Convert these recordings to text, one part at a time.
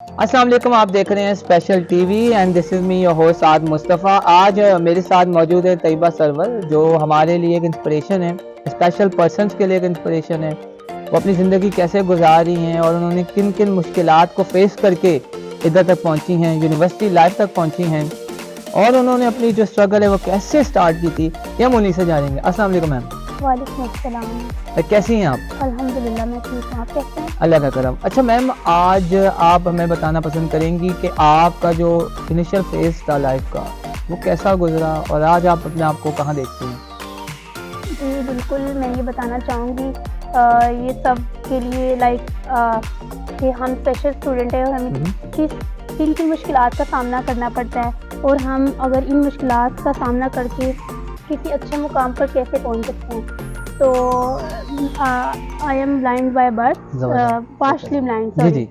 अस्सलाम वालेकुम, आप देख रहे हैं special TV and this is me your host Saad Mustafa. आज मेरे साथ मौजूद है तैयबा सरवर, जो हमारे लिए एक इंस्पिरेशन है, स्पेशल पर्सन्स के लिए एक इंस्पिरेशन है। वो अपनी ज़िंदगी कैसे गुजार रही हैं और उन्होंने किन किन मुश्किलात को फेस करके इधर तक पहुंची हैं, यूनिवर्सिटी लाइफ तक पहुंची हैं, और उन्होंने अपनी जो स्ट्रगल है वो कैसे स्टार्ट की थी, ये हम उन्हीं से जानेंगे। अस्सलाम वालेकुम मैम। वालेकुम अस्सलाम। कैसी हैं आप? अल्हम्दुलिल्लाह मैं ठीक हूँ, आप कैसे हैं? अल्लाह का करम। अच्छा मैम, आज आप हमें बताना पसंद करेंगी कि आपका जो इनिशियल फेज था लाइफ का वो कैसा गुजरा और आज आप अपने आप को कहाँ देखती हैं? जी बिल्कुल, मैं ये बताना चाहूँगी ये सब के लिए कि हम स्पेशल स्टूडेंट हैं और हमें किन किन मुश्किलात का सामना करना पड़ता है और हम अगर इन मुश्किलात का सामना करके किसी अच्छे मुकाम पर कैसे पहुँच सकते हैं। तो I am blind by birth, partially blind sorry.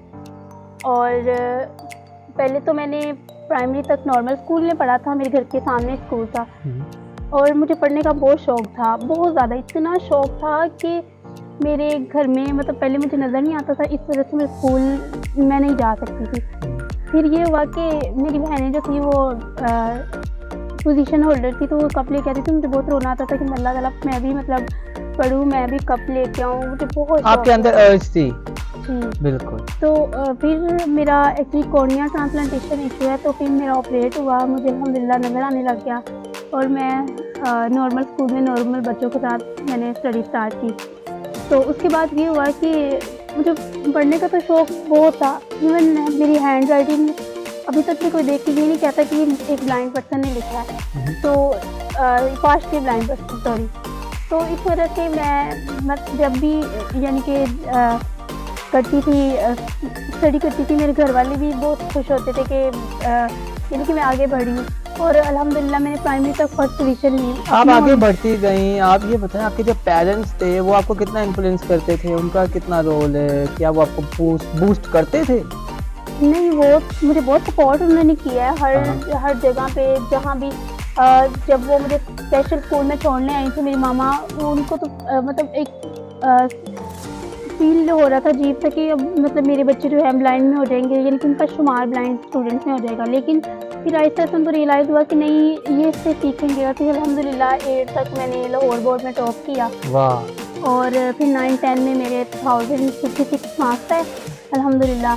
और पहले तो मैंने प्राइमरी तक नॉर्मल स्कूल में पढ़ा था, मेरे घर के सामने स्कूल था और मुझे पढ़ने का बहुत शौक़ था, बहुत ज़्यादा, इतना शौक़ था कि मेरे घर में मतलब पहले मुझे नज़र नहीं आता था, इस वजह से मैं स्कूल मैं नहीं जा सकती थी। फिर ये हुआ कि मेरी बहनें जो थी वो पोजीशन होल्डर थी, तो वो कप ले कहती थी, मुझे बहुत रोना आता था कि अल्लाह ताला मैं भी मतलब पढ़ूँ, मैं भी कप लेके आऊँ, मुझे बहुत आपके अंदर अर्ज थी। बिल्कुल। तो फिर मेरा एक्चुअली कॉर्निया ट्रांसप्लांटेशन इशू है, तो फिर मेरा ऑपरेट हुआ, मुझे अल्हम्दुलिल्लाह नज़र आने लग गया और मैं नॉर्मल स्कूल में नॉर्मल बच्चों के साथ मैंने स्टडी स्टार्ट की। तो उसके बाद ये हुआ कि मुझे पढ़ने का तो शौक़ बहुत था, इवन मेरी हैंड राइटिंग अभी तक भी कोई देख के ये नहीं कहता कि एक ब्लाइंड पर्सन ने लिखा है, तो पार्शली ब्लाइंड पर्सन सॉरी। तो इस वजह से मैं जब भी यानी कि करती थी स्टडी करती थी, मेरे घर वाले भी बहुत खुश होते थे कि यानी कि मैं आगे बढ़ी और अल्हम्दुलिल्लाह मैंने प्राइमरी तक फर्स्ट पोजीशन ली। आप आगे बढ़ती गई। आप ये बताएं, आपके जो पेरेंट्स थे वो आपको कितना इन्फ्लुएंस करते थे, उनका कितना रोल है, क्या वो आपको बूस्ट करते थे? नहीं, वो मुझे बहुत सपोर्ट उन्होंने किया है हर जगह पे, जहाँ भी जब वो मुझे स्पेशल स्कूल में छोड़ने आई थी मेरी मामा, उनको तो मतलब एक फील हो रहा था अजीब सा कि अब मतलब मेरे बच्चे जो है ब्लाइंड में हो जाएंगे, यानी कि उनका शुमार ब्लाइंड स्टूडेंट्स में हो जाएगा। लेकिन फिर आहिस्ता आहिस्ता उनको रियलाइज़ हुआ कि नहीं, ये इससे सीखेंगे और फिर अल्हम्दुलिल्लाह 8 तक मैंने लाहौर बोर्ड में टॉप किया। वाह। और फिर 9-10 में मेरे 1056 मार्क्स आए अल्हम्दुलिल्लाह।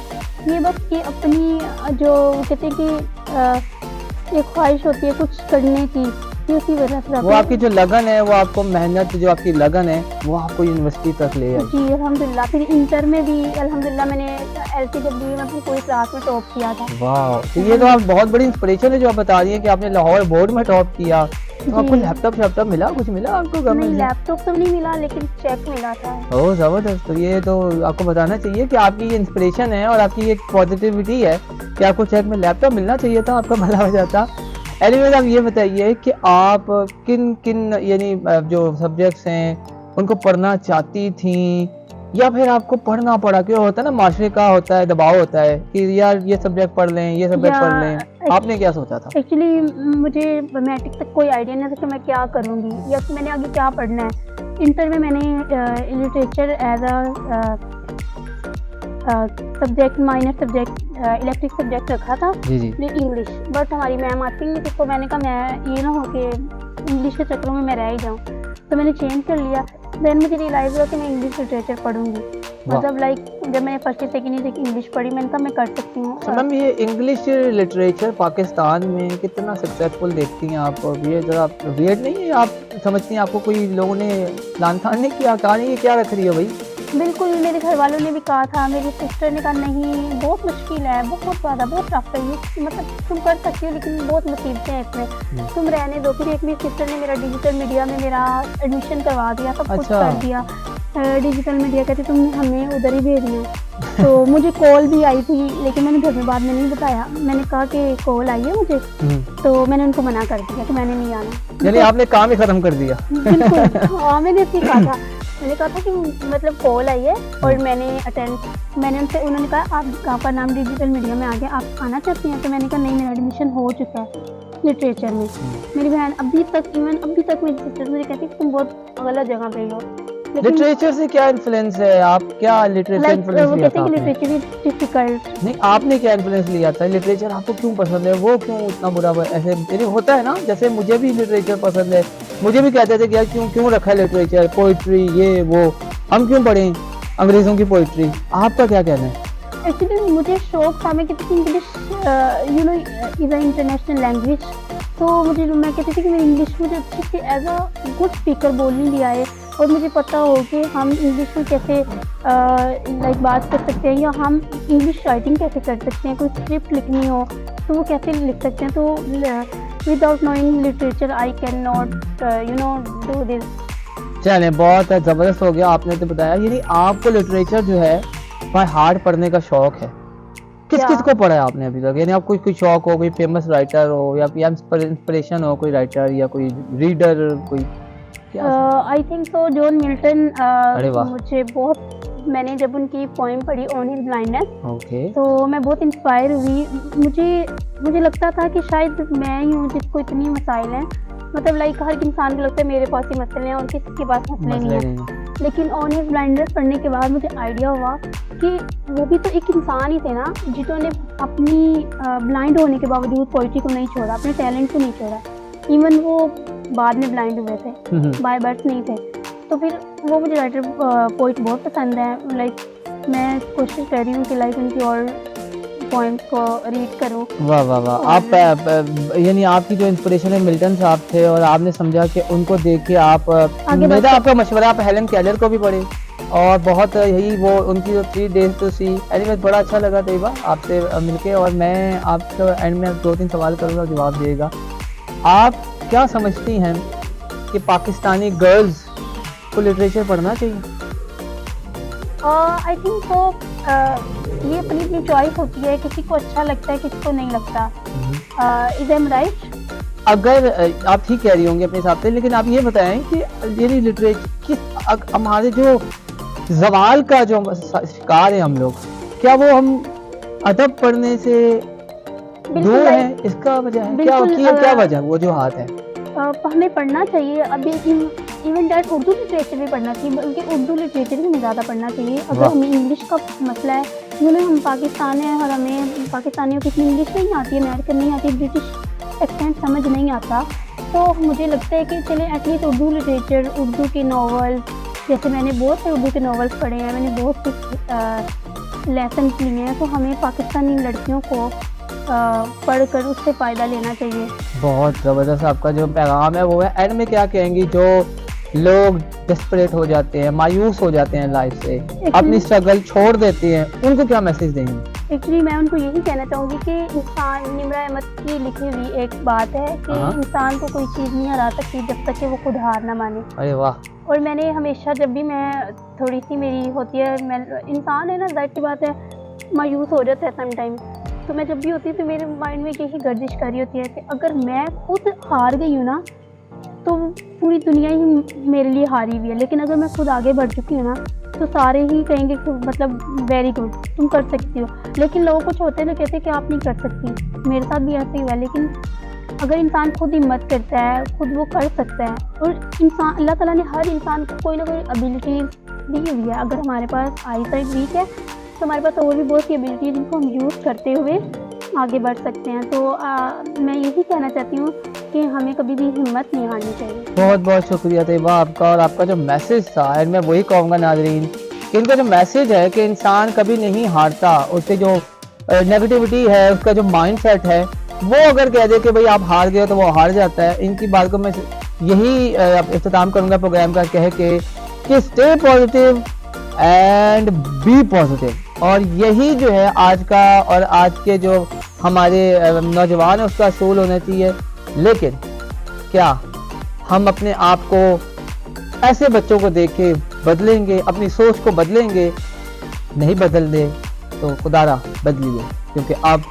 ये बस ये अपनी जो कहते हैं कि एक ख्वाहिश होती है कुछ करने की, उसी वजह से वो आपकी जो लगन है, वो आपको मेहनत जो आपकी लगन है वो आपको यूनिवर्सिटी तक ले आई। जी अल्हम्दुलिल्लाह। फिर इंटर में भी अल्हम्दुलिल्लाह मैंने LCW में अपनी पूरी क्लास में टॉप किया था। वाह, तो ये तो आप बहुत बड़ी इंस्पिरेशन है जो आप बता रही हैं कि आपने लाहौर बोर्ड में टॉप किया। तो आपको लैपटॉप मिला, कुछ मिला आपको? नहीं, लैपटॉप तो नहीं मिला, लेकिन चेक मिला था। ओह ज़बरदस्त। तो ये तो आपको बताना चाहिए कि आपकी ये इंस्पिरेशन है और आपकी एक पॉजिटिविटी है कि आपको चेक में लैपटॉप मिलना चाहिए था, आपका भला हो जाता। एनीवेज, आप ये बताइए कि आप किन किन यानी जो सब्जेक्ट्स हैं उनको पढ़ना चाहती थी या फिर आपको पढ़ना पड़ा? क्यों होता है ना, माशरे का होता है, दबाव होता है कि यार ये सब्जेक्ट पढ़ लें, ये सब्जेक्ट पढ़ लें। आपने क्या सोचा था? एक्चुअली मुझे मैट्रिक तक कोई आइडिया नहीं था कि मैं क्या करूँगी या कि मैंने आगे क्या पढ़ना है। इंटर में मैंने literature as subject minor subject elective subject रखा था, इंग्लिश। बट हमारी मैम आती नहीं थी, तो मैंने कहा मैं ये ना हो कि इंग्लिश के चक्करों में मैं रह ही जाऊँ, तो मैंने चेंज कर लिया। देन मुझे रियलाइज़ हुआ कि मैं इंग्लिश लिटरेचर पढ़ूंगी। मतलब जब मैंने फर्स्ट सेकंड ईयर इंग्लिश पढ़ी, मैंने कहा मैं कर सकती हूँ। तो मैम, ये इंग्लिश लिटरेचर पाकिस्तान में कितना सक्सेसफुल देखती हैं आप? ये ज़रा वियर्ड नहीं है? आप समझती हैं आपको कोई लोगों ने लान तान नहीं किया, कहा नहीं ये क्या रख रही है भाई? बिल्कुल, मेरे घर वालों ने भी कहा था, मेरी सिस्टर ने कहा नहीं बहुत मुश्किल है, बहुत ज़्यादा, बहुत टफ है ये, मतलब तुम कर सकती हो लेकिन बहुत मुसीबतें हैं इसमें, तुम रहने दो। फिर एक मेरी सिस्टर ने मेरा डिजिटल मीडिया में मेरा एडमिशन करवा दिया, सब कुछ कर दिया। डिजिटल मीडिया कहती तुम हमें उधर ही भेजना। तो मुझे कॉल भी आई थी, लेकिन मैंने घर में बाद में नहीं बताया। मैंने कहा कि कॉल आई है मुझे, तो मैंने उनको मना कर दिया कि मैंने नहीं आना। यानी आपने काम ही खत्म कर दिया? बिल्कुल, हाँ मैंने सीखा था। मैंने कहा था कि मतलब कॉल आई है और मैंने उनसे, उन्होंने कहा आपका नाम डिजिटल मीडिया में आ गया, आप आना चाहती हैं? तो मैंने कहा नहीं, मेरा एडमिशन हो चुका है लिटरेचर में। मेरी बहन अभी तक मेरी सिस्टर मुझे कहती है तुम बहुत गलत जगह पे हो, लिटरेचर से क्या इन्फ्लुएंस है? आप क्या लिटरेचर इन्फ्लुएंस वो लिया कहते था हैं कि आपने? Literature is difficult. नहीं, आपने क्या इन्फ्लुएंस लिया था? लिटरेचर आपको क्यों पसंद है? वो क्यों इतना बुरा ऐसे यानी होता है ना, जैसे मुझे भी लिटरेचर पसंद है, मुझे भी कहते थे कि यार क्यों रखा है लिटरेचर, पोइट्री ये वो, हम क्यों पढ़ें अंग्रेजों की पोइट्री? आपका क्या कहना है? एक्चुअली मुझे शौक था, मैं कहती थी English you know is a international language, तो मैं कहती थी कि मेरी इंग्लिश मुझे अच्छी से एज अ गुड स्पीकर बोलने लिया है, और मुझे पता हो कि हम इंग्लिश में कैसे लाइक बात कर सकते हैं, या हम इंग्लिश राइटिंग कैसे कर सकते हैं, कोई स्क्रिप्ट लिखनी हो तो वो कैसे लिख सकते हैं। तो without knowing literature I can not you know do this. चलें, बहुत ज़बरदस्त हो गया आपने तो बताया। यानी आपको लिटरेचर जो है बाय हार्ट पढ़ने का शौक है। किस किस को पढ़ा है आपने अभी तक? यानी आपको कोई शौक हो, कोई फेमस राइटर हो, या इंस्पिरेशन हो कोई राइटर या कोई रीडर, कोई क्या? I think so John Milton. अरे वाह। मुझे बहुत, मैंने जब उनकी पोइम पढ़ी ऑन हिज ब्लाइंडनेस, ओके। तो मैं बहुत इंस्पायर हुई। मुझे लगता था कि शायद मैं ही हूँ जिसको इतनी मसाइल हैं, मतलब लाइक हर इंसान को लगता है मेरे पास ही मसले हैं और किसी के पास मसले नहीं हैं। लेकिन ऑन हिज ब्लाइंडनेस पढ़ने के बाद मुझे आइडिया हुआ कि वो भी तो एक इंसान ही थे ना, जिन्होंने अपनी ब्लाइंड होने के बावजूद पोइट्री को नहीं छोड़ा, अपने टैलेंट को नहीं छोड़ा। इवन वो बाद में ब्लाइंड हुए थे, बाय बर्थ नहीं थे। तो फिर वो मुझे राइटर पोइट बहुत पसंद है। लाइक मैं कोशिश कर रही हूँ कि लाइक उनकी और पोइम्स को रीड करूँ। वाह वाह वाह। आप यानी आपकी जो इंस्पिरेशन है मिल्टन साहब थे, और आपने समझा कि उनको देख के आप मेरा आपका मशवरा, आप हेलन केलर को भी पढ़े, और बहुत यही वो उनकी जो 3 days to see। एनीवे बड़ा अच्छा लगा तैयबा आपसे मिलके, और मैं आपको एंड में 2-3 सवाल करूँगा, जवाब दिएगा। आप क्या समझती हैं कि पाकिस्तानी गर्ल्स को लिटरेचर पढ़ना चाहिए? आई थिंक सो ये अपनी अपनी चॉइस होती है, किसी को अच्छा लगता है, किसी को नहीं लगता। Is am right? अगर आप ठीक कह रही होंगी अपने हिसाब से, लेकिन आप ये बताएं कि ये लिटरेचर किस हमारे जो जवाल का जो शिकार है हम लोग, क्या वो हम अदब पढ़ने से दूर है? इसका वजह है क्या वजह वो जो हाथ है? हमें पढ़ना चाहिए। अभी इवन डैट उर्दू लिटरेचर भी पढ़ना चाहिए, बल्कि उर्दू लिटरेचर भी हमें ज़्यादा पढ़ना चाहिए। अगर हमें इंग्लिश का मसला है, हम पाकिस्तान हैं और हमें पाकिस्तानियों की इंग्लिश नहीं आती है, अमेरिकन नहीं आती, ब्रिटिश एक्सेंट समझ नहीं आता, तो मुझे लगता है कि चले एटलीस्ट उर्दू लिटरेचर, उर्दू के नावल, जैसे मैंने बहुत से उर्दू के नावल्स पढ़े हैं, मैंने बहुत कुछ लेसन लिए हैं, तो हमें पाकिस्तानी लड़कियों को पढ़कर उससे फ़ायदा लेना चाहिए। बहुत ज़बरदस्त आपका जो पैगाम है वो है। एंड में क्या कहेंगी जो लोग डेस्परेट हो जाते हैं, मायूस हो जाते हैं लाइफ से, अपनी स्ट्रगल छोड़ देते हैं, उनको क्या मैसेज देंगे? एक्चुअली मैं उनको यही कहना चाहूँगी कि इंसान, निम्रा अहमद की लिखी हुई एक बात है कि इंसान को कोई चीज़ नहीं हरा सकती जब तक कि वो खुद हार ना माने। अरे वाह। और मैंने हमेशा, जब भी मैं थोड़ी सी मेरी होती है, मैं इंसान है ना, जाहिर सी बात है मायूस हो जाता है समटाइम, तो मैं जब भी होती है तो मेरे माइंड में यही गर्दिश कर रही होती है कि अगर मैं खुद हार गई हूँ ना, तो पूरी दुनिया ही मेरे लिए हारी हुई है, लेकिन अगर मैं खुद आगे बढ़ चुकी हूँ ना, तो सारे ही कहेंगे कि मतलब वेरी गुड, तुम कर सकती हो। लेकिन लोग कुछ होते हैं ना, कहते हैं कि आप नहीं कर सकती। मेरे साथ भी ऐसे ही हुआ है, लेकिन अगर इंसान खुद हिम्मत करता है, खुद वो कर सकता है। और इंसान, अल्लाह ताला ने हर इंसान को कोई ना कोई एबिलिटीज़ दी हुई है। अगर हमारे पास आई साइट वीक है, तो हमारे पास और भी बहुत सी एबिलिटी जिनको हम यूज़ करते हुए आगे बढ़ सकते हैं। तो मैं यही कहना चाहती हूँ कि हमें कभी भी हिम्मत नहीं हारनी चाहिए। बहुत बहुत शुक्रिया तैयबा आपका, और आपका जो मैसेज था, एंड मैं वही कहूँगा नाज़रीन कि इनका जो मैसेज है कि इंसान कभी नहीं हारता, उसके जो नेगेटिविटी है, उसका जो माइंडसेट है, वो अगर कह दे कि भाई आप हार गए तो वो हार जाता है। इनकी बात को मैं यही इख्तिताम करूँगा प्रोग्राम का कह के कि stay positive and be positive. और यही जो है आज का और आज के जो हमारे नौजवान है उसका असूल होना चाहिए। लेकिन क्या हम अपने आप को ऐसे बच्चों को देख के बदलेंगे, अपनी सोच को बदलेंगे? नहीं बदल दे तो खुदारा बदलिए, क्योंकि अब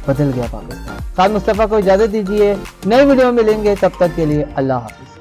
बदल गया पाकिस्तान। साद मुस्तफ़ा को इजाज़त दीजिए, नई वीडियो में मिलेंगे, तब तक के लिए अल्लाह हाफ़िज़।